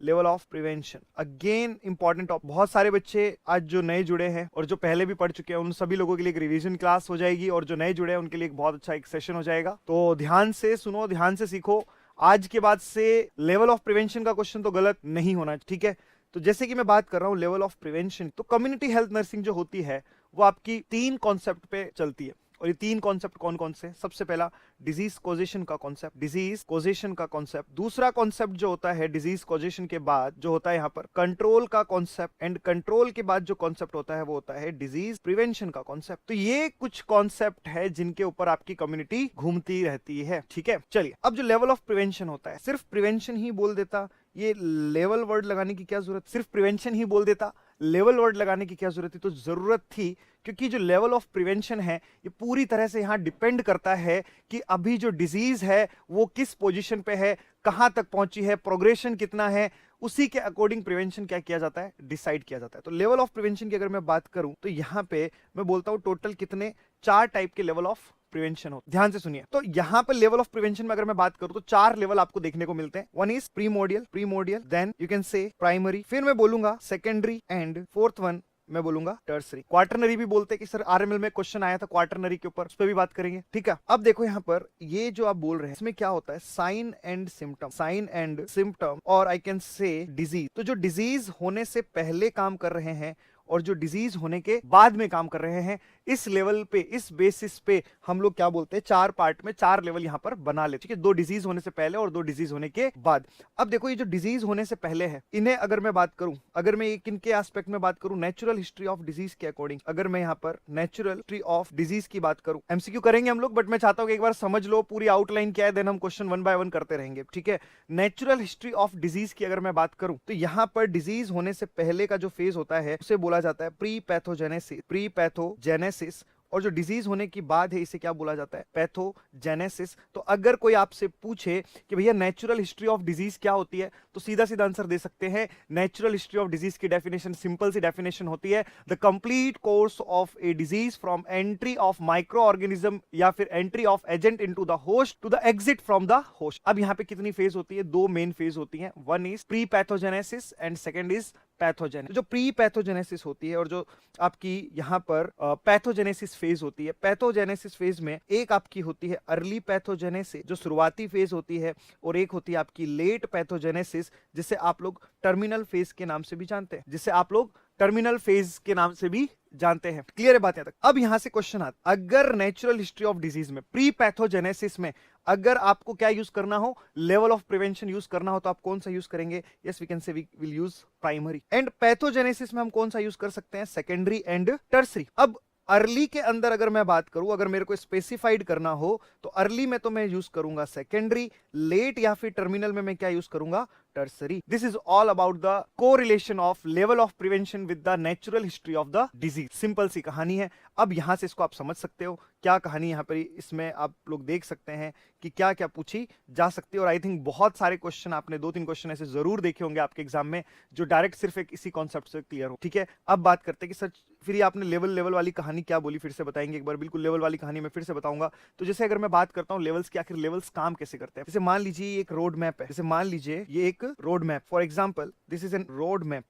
Level of prevention again important topic. बहुत सारे बच्चे आज जो नए जुड़े हैं और जो पहले भी पढ़ चुके हैं उन सभी लोगों के लिए एक रिवीजन क्लास हो जाएगी, और जो नए जुड़े हैं उनके लिए एक बहुत अच्छा एक सेशन हो जाएगा। तो ध्यान से सुनो, ध्यान से सीखो। आज के बाद से लेवल ऑफ प्रिवेंशन का क्वेश्चन तो गलत नहीं होना, ठीक है। तो जैसे कि मैं बात कर रहा हूं लेवल ऑफ प्रिवेंशन, तो कम्युनिटी हेल्थ नर्सिंग जो होती है वो आपकी 3 कॉन्सेप्ट पे चलती है। और ये 3 कॉन्सेप्ट कौन कौन से? सबसे पहला डिजीज कोजेशन का कॉन्सेप्ट, डिजीज कोजेशन का कॉन्सेप्ट। दूसरा कॉन्सेप्ट जो होता है डिजीज कोजेशन के बाद जो होता है यहाँ पर कंट्रोल का कॉन्सेप्ट, एंड कंट्रोल के बाद जो कॉन्सेप्ट होता है वो होता है डिजीज प्रिवेंशन का कॉन्सेप्ट। तो ये कुछ कॉन्सेप्ट है जिनके ऊपर आपकी कम्युनिटी घूमती रहती है, ठीक है। चलिए, अब जो लेवल ऑफ प्रिवेंशन होता है, सिर्फ प्रिवेंशन ही बोल देता, ये लेवल वर्ड लगाने की क्या जरूरत? सिर्फ प्रिवेंशन ही बोल देता, लेवल वर्ड लगाने की क्या जरूरत थी? तो जरूरत थी क्योंकि जो लेवल ऑफ प्रिवेंशन है ये पूरी तरह से यहां डिपेंड करता है कि अभी जो डिजीज है वो किस पोजीशन पे है, कहां तक पहुंची है, प्रोग्रेशन कितना है, उसी के अकॉर्डिंग प्रिवेंशन क्या किया जाता है, डिसाइड किया जाता है। तो लेवल ऑफ प्रिवेंशन की अगर मैं बात करूं तो यहां पे मैं बोलता हूं टोटल कितने 4 टाइप के लेवल ऑफ प्रिवेंशन हो। ध्यान से सुनिए, तो यहां पर लेवल ऑफ प्रिवेंशन में अगर मैं बात करूं तो 4 लेवल आपको देखने को मिलते हैं। One is primordial, then you can say primary, फिर मैं बोलूंगा सेकेंडरी, एंड फोर्थ वन मैं बोलूंगा टर्सरी। क्वार्टरनरी भी बोलते हैं कि सर आरएमएल में क्वेश्चन आया था क्वार्टरनरी के ऊपर, उस पर भी बात करेंगे, ठीक है। अब देखो यहाँ पर ये जो आप बोल रहे हैं इसमें क्या होता है, साइन एंड सिम्टम, और आई कैन से डिजीज। तो जो डिजीज होने से पहले काम कर रहे हैं और जो डिजीज होने के बाद में काम कर रहे हैं, इस लेवल पे, इस बेसिस पे हम लोग क्या बोलते हैं, 4 पार्ट में 4 लेवल यहां पर बना लेते हैं, ठीक है। 2 डिजीज होने से पहले और 2 डिजीज होने के बाद। अब देखो ये जो डिजीज होने से पहले है, इन्हें अगर मैं बात करूं, अगर मैं किनके एस्पेक्ट में बात करूं, नेचुरल हिस्ट्री ऑफ डिजीज के अकॉर्डिंग, अगर मैं यहां पर नेचुरल हिस्ट्री ऑफ डिजीज की बात करूं, एमसीक्यू करेंगे हम लोग, बट मैं चाहता हूं कि एक बार समझ लो पूरी आउटलाइन क्या है, देन हम क्वेश्चन 1 बाय 1 करते रहेंगे, ठीक है। नेचुरल हिस्ट्री ऑफ डिजीज की अगर मैं बात करूं तो यहां पर डिजीज होने से पहले का जो फेज होता है उसे बोला जाता है प्री पैथोजेनेसिस, और जो डिजीज होने की बाद है इसे क्या बोला जाता है, पैथोजेनेसिस। तो अगर कोई आपसे पूछे कि भैया नेचुरल हिस्ट्री ऑफ डिजीज क्या होती है, तो सीधा सीधा आंसर दे सकते हैं, नेचुरल हिस्ट्री ऑफ डिजीज की डेफिनेशन सिंपल सी डेफिनेशन होती है, the complete course of a disease from entry of microorganism या फिर entry of agent into the host to the exit from the host. अब यहाँ पे कितनी फेज होती है, 2 मेन फेज होती है, one is pre pathogenesis and second is pathogenesis. जो प्री पैथोजेनेसिस होती है और जो आपकी यहां पर पैथोजेनेसिस फेज होती है, पैथोजेनेसिस फेज में एक आपकी होती है अर्ली पैथोजेनेसिस जो शुरुआती फेज होती है, और एक होती है आपकी लेट पैथोजेनेसिस जिसे आप लोग टर्मिनल फेज के नाम से भी जानते हैं, क्लियर है बात यहां तक? अब यहां से क्वेश्चन आता, अगर नेचुरल हिस्ट्री ऑफ डिजीज में प्री पैथोजेनेसिस में अगर आपको क्या यूज करना हो, लेवल ऑफ प्रिवेंशन यूज करना हो, तो आप कौन सा यूज करेंगे? Yes, we can say we will use primary. And pathogenesis में हम कौन सा यूज कर सकते हैं? Secondary and tertiary. अब अर्ली के अंदर अगर मैं बात करूं, अगर मेरे को स्पेसिफाइड करना हो तो अर्ली में तो मैं यूज करूंगा सेकेंडरी, लेट या फिर टर्मिनल में मैं क्या यूज करूंगा? Tertiary. This is all about the correlation of level of prevention with the natural history of the disease. Simple सी कहानी है। अब यहां से इसको आप समझ सकते हो क्या कहानी यहां पर, इसमें आप लोग देख सकते हैं कि क्या क्या पूछी जा सकती है। और आई थिंक बहुत सारे क्वेश्चन आपने 2-3 क्वेश्चन ऐसे जरूर देखे होंगे आपके एग्जाम में जो डायरेक्ट सिर्फ एक इसी कॉन्सेप्ट से क्लियर हो, ठीक है। अब बात करते हैं कि सर फिर ये आपने लेवल वाली कहानी क्या बोली, फिर से बताएंगे एक बार। बिल्कुल लेवल वाली कहानी मैं फिर से बताऊंगा। तो जैसे अगर मैं बात करता हूं लेवल्स की, आखिर लेवल्स काम कैसे करते हैं। जैसे मान लीजिए एक रोड मैप है, जैसे मान लीजिए ये एक road map, for example this is an road map,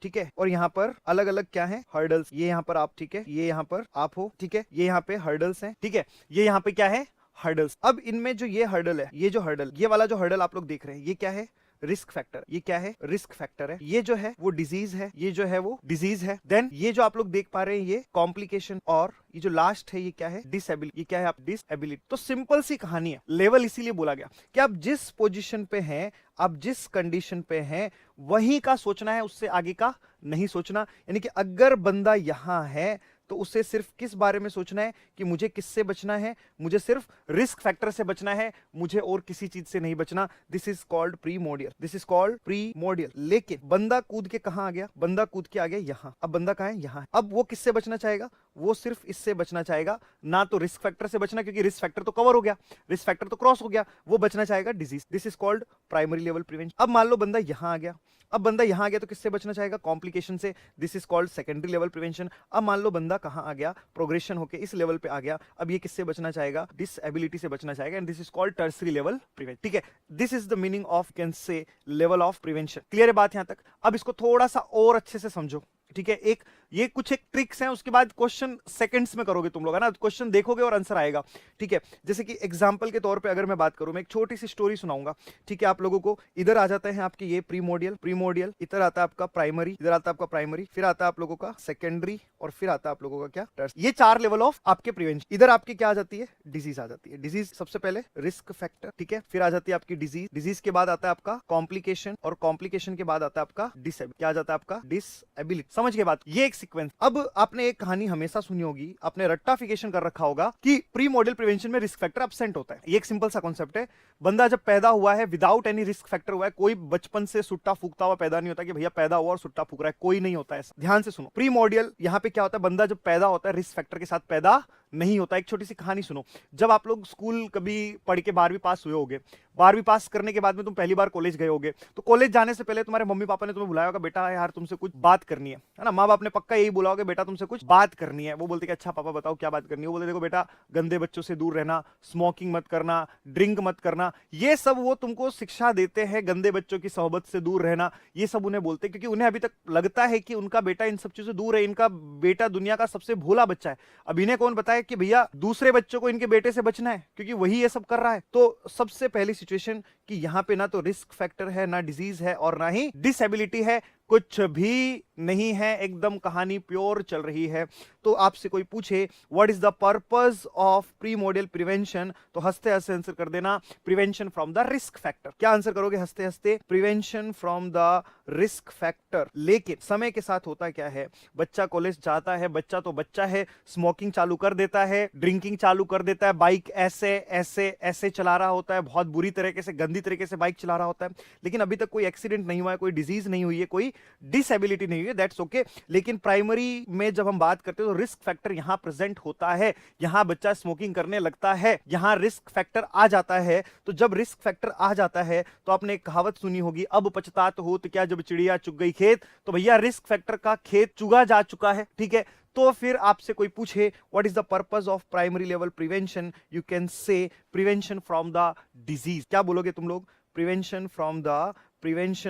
ठीक है। और यहाँ पर अलग अलग क्या है, हर्डल्स, ये यहाँ पर आप, ठीक है, ये यहाँ पर आप हो, ठीक है, ये यहाँ पे हर्डल्स हैं, ठीक है, ये यहाँ पे क्या है, हर्डल्स। अब इनमें जो ये हर्डल है, ये जो हर्डल, ये वाला जो हर्डल आप लोग देख रहे हैं, ये क्या है? Risk factor. ये क्या है? रिस्क फैक्टर है। ये जो है वो डिजीज है, ये जो है वो डिजीज है। देन ये जो आप लोग देख पा रहे हैं ये कॉम्प्लिकेशन, और ये जो लास्ट है ये क्या है? डिसेबिलिटी। ये क्या है? आप डिसेबिलिटी। तो सिंपल सी कहानी है। लेवल इसीलिए बोला गया कि आप जिस पोजीशन पे हैं, आप जिस कंडीशन पे हैं, वहीं का सोचना है, उससे आगे का नहीं सोचना। यानी कि अगर बंदा यहां है तो उसे सिर्फ किस बारे में सोचना है कि मुझे किससे बचना है? मुझे सिर्फ रिस्क फैक्टर से बचना है, मुझे और किसी चीज से नहीं बचना। This is called primordial. लेकिन बंदा कूद के कहां आ गया? बंदा कूद के आ गया यहां। अब बंदा कहां है? यहां है। अब वो किससे बचना चाहेगा? वो सिर्फ इससे बचना चाहेगा, ना तो रिस्क फैक्टर से बचना, क्योंकि रिस्क फैक्टर तो कवर हो गया, रिस्क फैक्टर तो क्रॉस हो गया, वो बचना चाहेगा disease. This is called primary level prevention. अब मान लो बंदा यहां आ गया, अब बंदा यहां आ गया तो किससे बचना चाहेगा? कॉम्प्लिकेशन से। This is called secondary level prevention. अब मान लो बंदा कहां आ गया, प्रोग्रेशन होके इस लेवल पे आ गया, अब ये किससे बचना चाहेगा? डिसएबिलिटी से बचना चाहेगा, and this is called tertiary level prevention. ठीक है, this is the meaning of can say level of prevention. Clear है बात यहां तक? अब इसको थोड़ा सा और अच्छे से समझो। ठीक है, ये कुछ एक ट्रिक्स हैं, उसके बाद क्वेश्चन सेकंड्स में करोगे तुम लोग, है ना? क्वेश्चन देखोगे और आंसर आएगा। ठीक है, जैसे कि एग्जांपल के तौर पे अगर मैं बात करूं, मैं एक छोटी सी स्टोरी सुनाऊंगा। ठीक है, आप लोगों को इधर आ जाते हैं आपके ये प्रीमोडियल, इधर आता है आपका प्राइमरी, इधर आता है आपका प्राइमरी, फिर आता है आप लोगों का सेकेंडरी, और फिर आता है आप लोगों का क्या? टर्सरी। ये 4 लेवल ऑफ आपके प्रिवेंशन। इधर आपकी क्या आ जाती है? डिजीज आ जाती है। डिजीज सबसे पहले रिस्क फैक्टर। ठीक है, फिर आ जाती है आपकी डिजीज, डिजीज के बाद आता है आपका कॉम्प्लिकेशन, और कॉम्प्लिकेशन के बाद आता है आपका डिसएबिलिटी। क्या आ जाता है आपका? डिसएबिलिटी। समझ गए बात? ये एक सीक्वेंस। अब आपने एक कहानी हमेशा सुनी होगी, आपने रट्टाफिकेशन कर रखा होगा कि प्री मॉडल प्रिवेंशन में रिस्क फैक्टर एब्सेंट होता है। ये एक सिंपल सा कॉन्सेप्ट है। बंदा जब पैदा हुआ है विदाउट एनी रिस्क फैक्टर हुआ है, कोई बचपन से सुट्टा फूकता हुआ पैदा नहीं होता कि भैया पैदा हुआ और सुट्टा फूक रहा है, कोई नहीं होता ऐसा। ध्यान से सुनो, प्री मॉडल यहां पे क्या होता है? बंदा जब पैदा होता है रिस्क फैक्टर के साथ पैदा नहीं होता। एक छोटी सी कहानी सुनो। जब आप लोग स्कूल कभी पढ़ के 12वीं पास हुए होगे, 12वीं पास करने के बाद में तुम पहली बार कॉलेज गए होगे, तो कॉलेज जाने से पहले तुम्हारे मम्मी पापा ने तुम्हें बुलाया होगा, बेटा यार तुमसे कुछ बात करनी है ना? माँ बाप ने पक्का यही बोला होगा, बेटा तुमसे कुछ बात करनी है। वो बोलते कि अच्छा पापा बताओ क्या बात करनी है? वो बोलते देखो बेटा, गंदे बच्चों से दूर रहना, स्मोकिंग मत करना, ड्रिंक मत करना, ये सब वो तुमको शिक्षा देते हैं। गंदे बच्चों की सोहबत से दूर रहना, ये सब उन्हें बोलते हैं, क्योंकि उन्हें अभी तक लगता है कि उनका बेटा इन सब चीजों से दूर है, इनका बेटा दुनिया का सबसे भोला बच्चा है। अब इन्हें कौन बताए कि भैया दूसरे बच्चों को इनके बेटे से बचना है, क्योंकि वही ये सब कर रहा है। तो सबसे पहली सिचुएशन कि यहां पे ना तो रिस्क फैक्टर है, ना डिजीज है, और ना ही डिसएबिलिटी है, कुछ भी नहीं है, एकदम कहानी प्योर चल रही है। तो आपसे कोई पूछे what is the purpose of pre model prevention, तो हंसते हंसते आंसर कर देना prevention from the risk factor. क्या आंसर करोगे हंसते हंसते? Prevention from the risk factor. लेकिन समय के साथ होता क्या है, बच्चा कॉलेज जाता है, बच्चा तो बच्चा है, स्मोकिंग चालू कर देता है, ड्रिंकिंग चालू कर देता है, बाइक ऐसे ऐसे ऐसे चला रहा होता है, बहुत बुरी तरीके से, गंदी तरीके से बाइक चला रहा होता है, लेकिन अभी तक कोई एक्सीडेंट नहीं हुआ है, कोई डिजीज नहीं हुई है, कोई डिसएबिलिटी नहीं हुई है, दैट्स ओके। लेकिन प्राइमरी में जब हम बात करते हैं तो रिस्क फैक्टर यहां प्रेजेंट होता है, यहां बच्चा स्मोकिंग करने लगता है, यहां रिस्क फैक्टर आ जाता है। तो जब रिस्क फैक्टर आ जाता है तो आपने एक कहावत सुनी होगी, अब पछतात हो तो क्या जब चिड़िया चुग गई खेत। तो भैया रिस्क फैक्टर का खेत चुगा जा चुका है। ठीक है, तो फिर आपसे कोई पूछे what is the purpose of primary level prevention, you can से प्रिवेंशन फ्रॉम द डिजीज। क्या बोलोगे तुम लोग? Prevention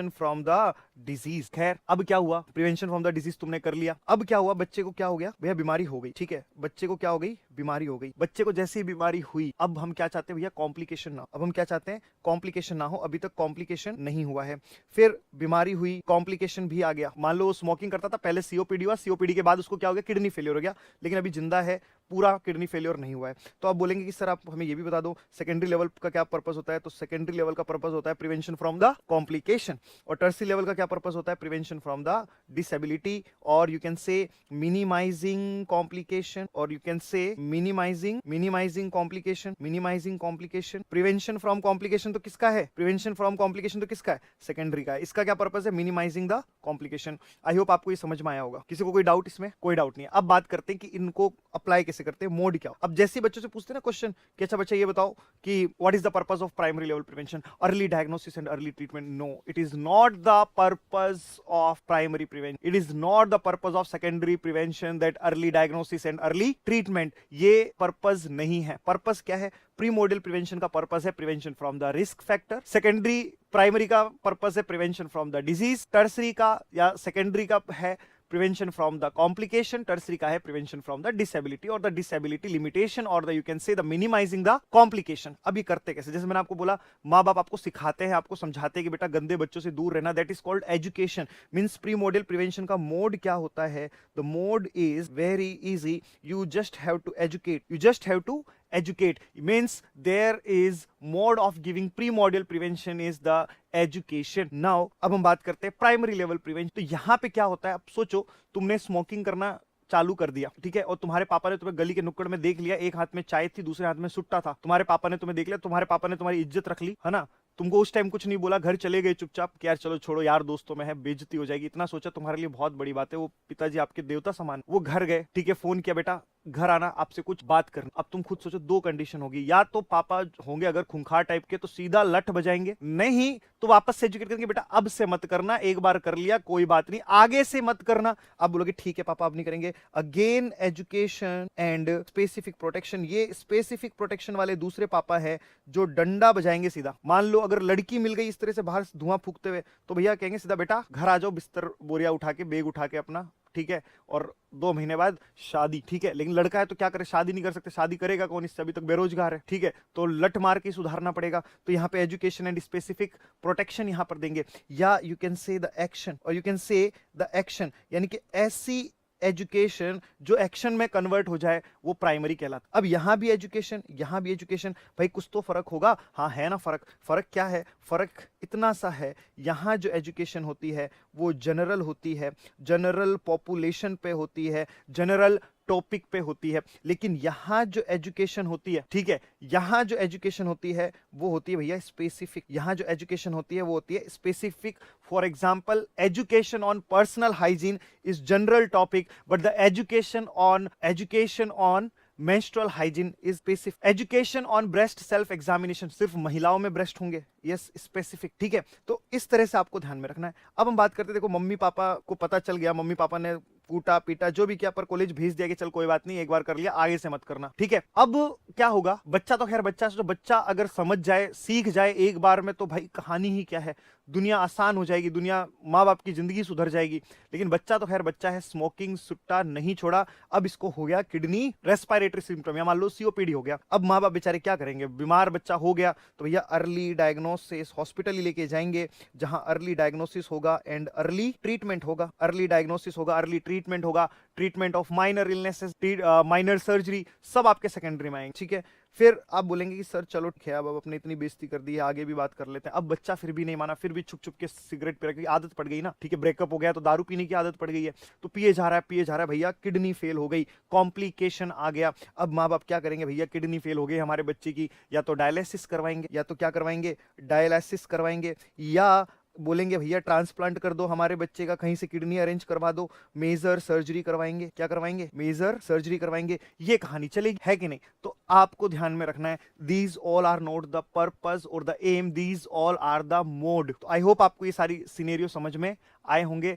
from the disease. खैर, अब क्या हुआ? प्रिवेंशन फ्रॉम द डिजीज तुमने कर लिया। अब क्या हुआ? बच्चे को क्या हो गया भैया? बीमारी हो गई। ठीक है, बच्चे को क्या हो गई? बीमारी हो गई। बच्चे को जैसी बीमारी हुई, अब हम क्या चाहते हैं भैया? कॉम्प्लिकेशन ना। अब हम क्या चाहते हैं? कॉम्प्लिकेशन ना हो। अभी तक कॉम्प्लिकेशन नहीं हुआ है, फिर बीमारी हुई, कॉम्प्लिकेशन भी आ गया। मान लो वो स्मोकिंग करता था, पहले सीओपीडी हुआ, सीओपीडी के बाद उसको क्या हो गया? किडनी फेलियर हो गया, लेकिन अभी जिंदा है, पूरा किडनी फेलियर नहीं हुआ है। तो आप बोलेंगे कि सर आप हमें ये भी बता दो सेकेंडरी लेवल का क्या पर्पस होता है? तो सेकेंडरी लेवल का पर्पस होता है प्रिवेंशन फ्रॉम द कॉम्प्लिकेशन, और टर्सरी लेवल का क्या पर्पस होता है? प्रिवेंशन फ्रॉम द डिसएबिलिटी, और you can say minimizing complication, और you can say minimizing complication. Prevention from complication तो किसका है? प्रिवेंशन फ्रॉम कॉम्प्लिकेशन तो किसका है? सेकेंडरी का है। इसका क्या पर्पस है? Minimising the complication. I hope आपको ये समझ में आया होगा। किसी को कोई डाउट इसमें? कोई डाउट नहीं है। अब बात करते हैं कि इनको अप्लाई कैसे करते हैं, मोड क्या हो। अब जैसे बच्चों से पूछते हैं ना क्वेश्चन कि अच्छा बच्चा ये बताओ कि what is the purpose of primary level prevention, early diagnosis and early treatment. No, it is not the purpose of primary prevention, it is not the purpose of secondary prevention, that early diagnosis and early treatment. ये purpose नहीं है। Purpose क्या है? Primordial prevention का purpose है prevention from the risk factor, secondary primary का purpose है prevention from the disease, tertiary का या सेकेंडरी का है prevention from the complication, tertiary का है प्रिवेंशन फ्रॉम द डिसएबिलिटी और द डिसएबिलिटी लिमिटेशन, और the you can say the minimising the complication. अब ये करते कैसे? जैसे मैंने आपको बोला, माँ बाप आपको सिखाते हैं, आपको समझाते हैं कि बेटा गंदे बच्चों से दूर रहना, that is called education. Means primordial prevention का मोड क्या होता है? The mode is very easy, you just have to educate, means there is mode of giving pre-model prevention is the education. Now अब हम बात करते हैं primary level prevention. तो यहां पे क्या होता है? अब सोचो, तुमने स्मोकिंग करना चालू कर दिया, ठीक है, और तुम्हारे पापा ने तुम्हें गली के नुक्कड़ में देख लिया, एक हाथ में चाय थी, दूसरे हाथ में सुट्टा था, तुम्हारे पापा ने तुम्हें देख लिया, तुम्हारे पापा ने तुम्हारी इज्जत रख ली, है ना? तुमको उस टाइम कुछ नहीं बोला, घर चले गए चुपचाप कि यार चलो छोड़ो, यार दोस्तों में है, बेइज्जती हो जाएगी, इतना सोचा, तुम्हारे लिए बहुत बड़ी बात है, वो पिताजी आपके देवता समान, वो घर गए, ठीक है, फोन किया, बेटा घर आना, आपसे कुछ बात करना। अब तुम खुद सोचो, दो कंडीशन होगी, या तो पापा होंगे अगर खूंखार टाइप के तो सीधा लठ बजाएंगे, नहीं तो वापस से एजुकेट करेंगे, बेटा अब से मत करना, एक बार कर लिया कोई बात नहीं, आगे से मत करना। आप बोलोगे ठीक है पापा अब नहीं करेंगे। Again education and specific protection, ये स्पेसिफिक प्रोटेक्शन वाले दूसरे पापा है जो डंडा बजाएंगे सीधा। मान लो अगर लड़की मिल गई इस तरह से बाहर धुआं फूकते हुए, तो भैया कहेंगे सीधा बेटा घर आ जाओ, बिस्तर बोरिया उठा के, बेग उठा के अपना, ठीक है, और 2 महीने बाद शादी, ठीक है। लेकिन लड़का है तो क्या करे, शादी नहीं कर सकते, शादी करेगा कौन, इससे अभी तक बेरोजगार है, ठीक है, तो लट मार के सुधारना पड़ेगा। तो यहाँ पे एजुकेशन एंड स्पेसिफिक प्रोटेक्शन यहाँ पर देंगे। या you can say the action, और you can say the action, यानी कि ऐसी एजुकेशन जो एक्शन में कन्वर्ट हो जाए वो प्राइमरी कहलाता। अब यहां भी एजुकेशन, यहां भी एजुकेशन, भाई कुछ तो फर्क होगा, हाँ है ना फर्क। फर्क क्या है, फर्क इतना सा है, यहां जो एजुकेशन होती है वो जनरल होती है, जनरल पॉपुलेशन पे होती है, जनरल टॉपिक पे होती है। लेकिन यहां जो एजुकेशन होती है, ठीक है, यहां जो एजुकेशन होती है वो होती है भैया स्पेसिफिक। यहां जो एजुकेशन होती है वो होती है specific. For example education on personal hygiene is general topic, but the education on menstrual hygiene is specific. Education on breast self examination, सिर्फ महिलाओं में ब्रेस्ट होंगे, यस स्पेसिफिक, ठीक है। तो इस तरह से आपको ध्यान में रखना है। अब हम बात करते हैं, देखो मम्मी पापा को पता चल गया, मम्मी पापा ने कूटा पीटा जो भी किया, पर कॉलेज भेज दिया कि चल कोई बात नहीं, एक बार कर लिया, आगे से मत करना, ठीक है। अब क्या होगा, बच्चा तो खैर बच्चा, तो बच्चा अगर समझ जाए, सीख जाए एक बार में, तो भाई कहानी ही क्या है, दुनिया आसान हो जाएगी, दुनिया, माँ बाप की जिंदगी सुधर जाएगी। लेकिन बच्चा तो खैर बच्चा है, स्मोकिंग सुट्टा नहीं छोड़ा, अब इसको हो गया किडनी रेस्पिरेटरी सिम्टम, या मान लो सीओपीडी हो गया। अब माँ बाप बेचारे क्या करेंगे, बीमार बच्चा हो गया तो भैया अर्ली डायग्नोसिस हॉस्पिटल ही लेके जाएंगे, जहां अर्ली डायग्नोसिस होगा एंड अर्ली ट्रीटमेंट होगा। अर्ली डायग्नोसिस होगा, अर्ली ट्रीटमेंट होगा, treatment of minor illnesses, minor surgery, सब आपके सेकेंडरी में आएंगे, ठीक है। फिर आप बोलेंगे कि सर चलो ठीक है, अब आपने इतनी बेइज्जती कर दी है, आगे भी बात कर लेते हैं। अब बच्चा फिर भी नहीं माना, फिर भी छुप छुप के सिगरेट पी रहा है, आदत पड़ गई ना, ठीक है, ब्रेकअप हो गया तो दारू पीने की आदत पड़ गई है, तो पिए जा रहा है, पिए जा रहा है, भैया किडनी फेल हो गई, कॉम्प्लिकेशन आ गया। अब माँ बाप क्या करेंगे, भैया किडनी फेल हो गई हमारे बच्चे की, या तो डायलिसिस करवाएंगे, या तो क्या करवाएंगे, डायलिसिस करवाएंगे, या बोलेंगे भैया ट्रांसप्लांट कर दो हमारे बच्चे का, कहीं से किडनी अरेंज करवा दो, मेजर सर्जरी करवाएंगे। क्या करवाएंगे, मेजर सर्जरी करवाएंगे। ये कहानी चलेगी, है कि नहीं। तो आपको ध्यान में रखना है, these all are not the purpose और the aim, these all are the mode. तो आई होप आपको ये सारी सिनेरियो समझ में आए होंगे।